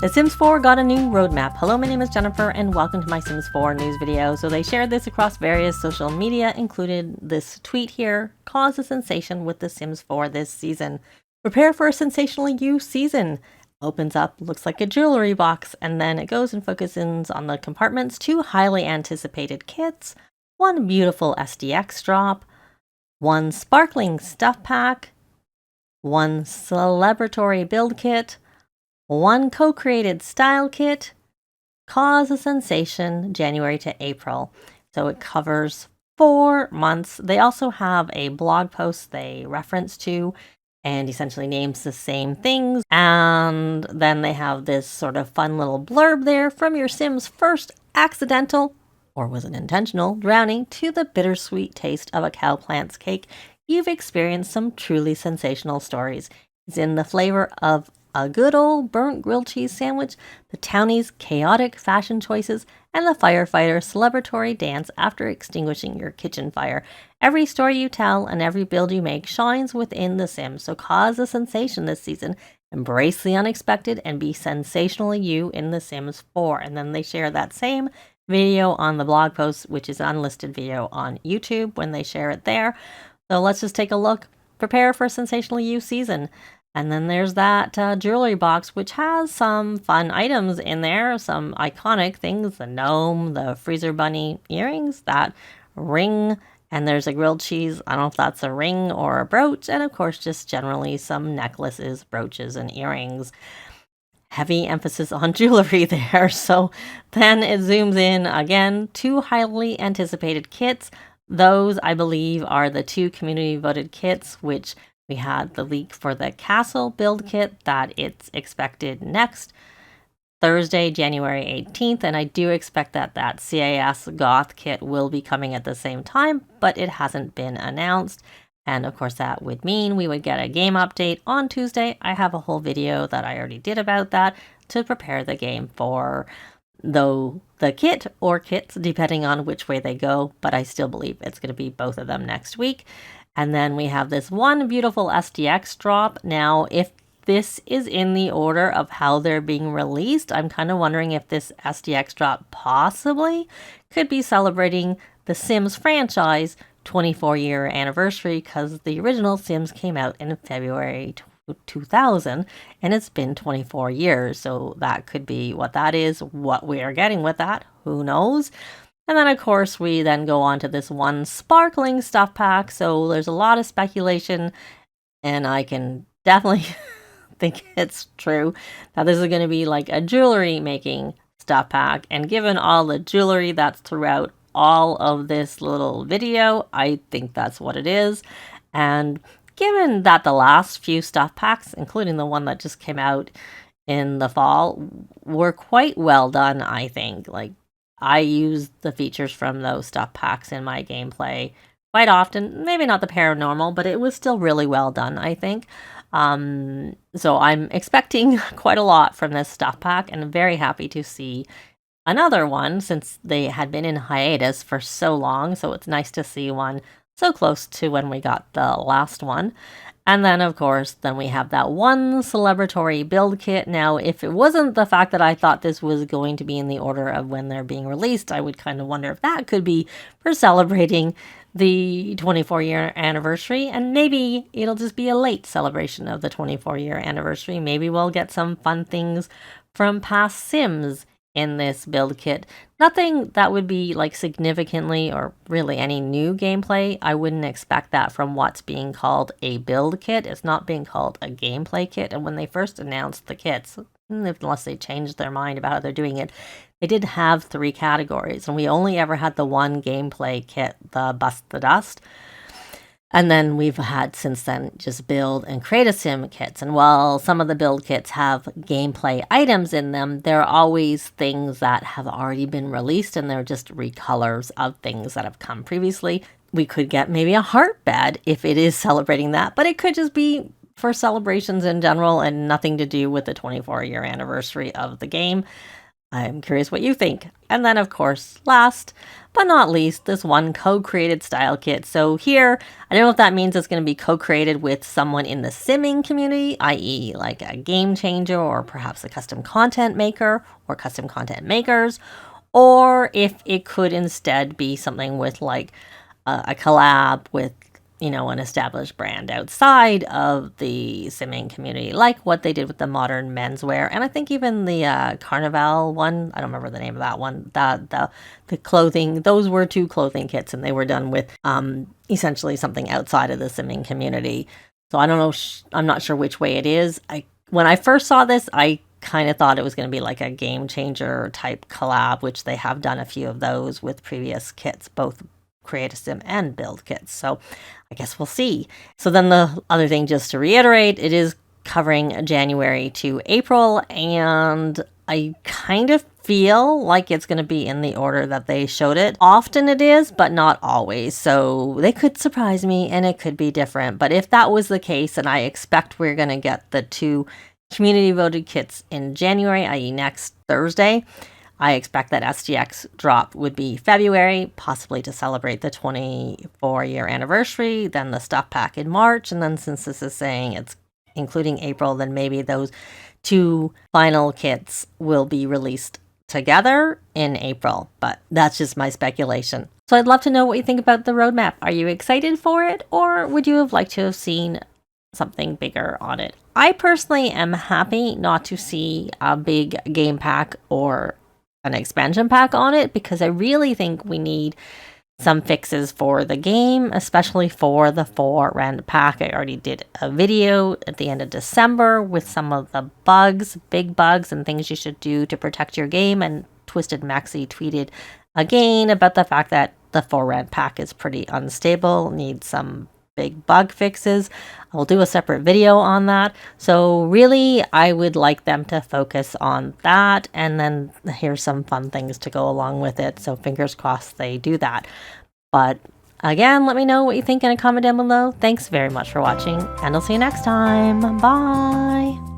The Sims 4 got a new roadmap. Hello, my name is Jennifer and welcome to my Sims 4 news video. So they shared this across various social media, included this tweet here, caused a sensation with The Sims 4 this season. Prepare for a Sensational You season. Opens up, looks like a jewelry box, and then it goes and focuses on the compartments, 2 highly anticipated kits, 1 beautiful SDX drop, 1 sparkling stuff pack, 1 celebratory build kit, 1 co-created style kit, cause a sensation January to April. So it covers 4 months. They also have a blog post they reference to and essentially names the same things. And then they have this sort of fun little blurb there from your Sim's first accidental, or was it intentional, drowning to the bittersweet taste of a cow plant's cake. You've experienced some truly sensational stories. It's in the flavor of a good old burnt grilled cheese sandwich, the townie's chaotic fashion choices, and the firefighter's celebratory dance after extinguishing your kitchen fire. Every story you tell and every build you make shines within The Sims, so cause a sensation this season. Embrace the unexpected and be sensationally you in The Sims 4. And then they share that same video on the blog post, which is an unlisted video on YouTube when they share it there. So let's just take a look. Prepare for Sensational You season. And then there's that jewelry box, which has some fun items in there, some iconic things, the gnome, the freezer bunny earrings, that ring, and there's a grilled cheese. I don't know if that's a ring or a brooch, and of course, just generally some necklaces, brooches, and earrings. Heavy emphasis on jewelry there. So then it zooms in again, 2 highly anticipated kits. Those, I believe, are the 2 community voted kits, which we had the leak for the castle build kit that it's expected next Thursday, January 18th. And I do expect that CAS Goth kit will be coming at the same time, but it hasn't been announced. And of course, that would mean we would get a game update on Tuesday. I have a whole video that I already did about that to prepare the game for the kit or kits, depending on which way they go. But I still believe it's going to be both of them next week. And then we have this 1 beautiful SDX drop. Now, if this is in the order of how they're being released, I'm kind of wondering if this SDX drop possibly could be celebrating the Sims franchise 24-year anniversary, because the original Sims came out in February 2000 and it's been 24 years. So that could be what that is. What we are getting with that, who knows? And then, of course, we then go on to this 1 sparkling stuff pack. So there's a lot of speculation, and I can definitely think it's true that this is going to be like a jewelry making stuff pack. And given all the jewelry that's throughout all of this little video, I think that's what it is. And given that the last few stuff packs, including the one that just came out in the fall, were quite well done, I think. Like, I use the features from those stuff packs in my gameplay quite often. Maybe not the paranormal, but it was still really well done, I think. So I'm expecting quite a lot from this stuff pack, and I'm very happy to see another one since they had been in hiatus for so long. So it's nice to see one so close to when we got the last one. And then, of course, then we have that 1 celebratory build kit. Now, if it wasn't the fact that I thought this was going to be in the order of when they're being released, I would kind of wonder if that could be for celebrating the 24-year anniversary. And maybe it'll just be a late celebration of the 24-year anniversary. Maybe we'll get some fun things from past Sims in this build kit. Nothing that would be like significantly or really any new gameplay. I wouldn't expect that from what's being called a build kit. It's not being called a gameplay kit. And when they first announced the kits, unless they changed their mind about how they're doing it, they did have 3 categories. And we only ever had the 1 gameplay kit, the Bust the Dust. And then we've had since then just build and create a sim kits. And while some of the build kits have gameplay items in them, there are always things that have already been released and they're just recolors of things that have come previously. We could get maybe a heart bed if it is celebrating that, but it could just be for celebrations in general and nothing to do with the 24-year anniversary of the game. I'm curious what you think. And then, of course, last but not least, this one co-created style kit. So here, I don't know if that means it's going to be co-created with someone in the simming community, i.e. like a game changer or perhaps a custom content maker or custom content makers, or if it could instead be something with like a collab with, you know, an established brand outside of the simming community, like what they did with the modern menswear. And I think even the Carnival one, I don't remember the name of that one, the clothing, those were 2 clothing kits, and they were done with essentially something outside of the simming community. So I don't know, I'm not sure which way it is. When I first saw this, I kind of thought it was going to be like a game changer type collab, which they have done a few of those with previous kits, both create a sim and build kits. So I guess we'll see. So then the other thing, just to reiterate, it is covering January to April, and I kind of feel like it's going to be in the order that they showed it. Often it is, but not always. So they could surprise me and it could be different. But if that was the case, and I expect we're going to get the 2 community voted kits in January, i.e. next Thursday, I expect that SDX drop would be February, possibly to celebrate the 24-year anniversary, then the stuff pack in March, and then since this is saying it's including April, then maybe those 2 final kits will be released together in April, but that's just my speculation. So I'd love to know what you think about the roadmap. Are you excited for it, or would you have liked to have seen something bigger on it? I personally am happy not to see a big game pack or an expansion pack on it, because I really think we need some fixes for the game, especially for the 4 rand pack. I already did a video at the end of December with some of the bugs, big bugs, and things you should do to protect your game, and Twisted Maxi tweeted again about the fact that the 4 rand pack is pretty unstable, needs some big bug fixes. I'll do a separate video on that. So really, I would like them to focus on that, and then here's some fun things to go along with it. So fingers crossed they do that. But again, let me know what you think in a comment down below. Thanks very much for watching, and I'll see you next time. Bye.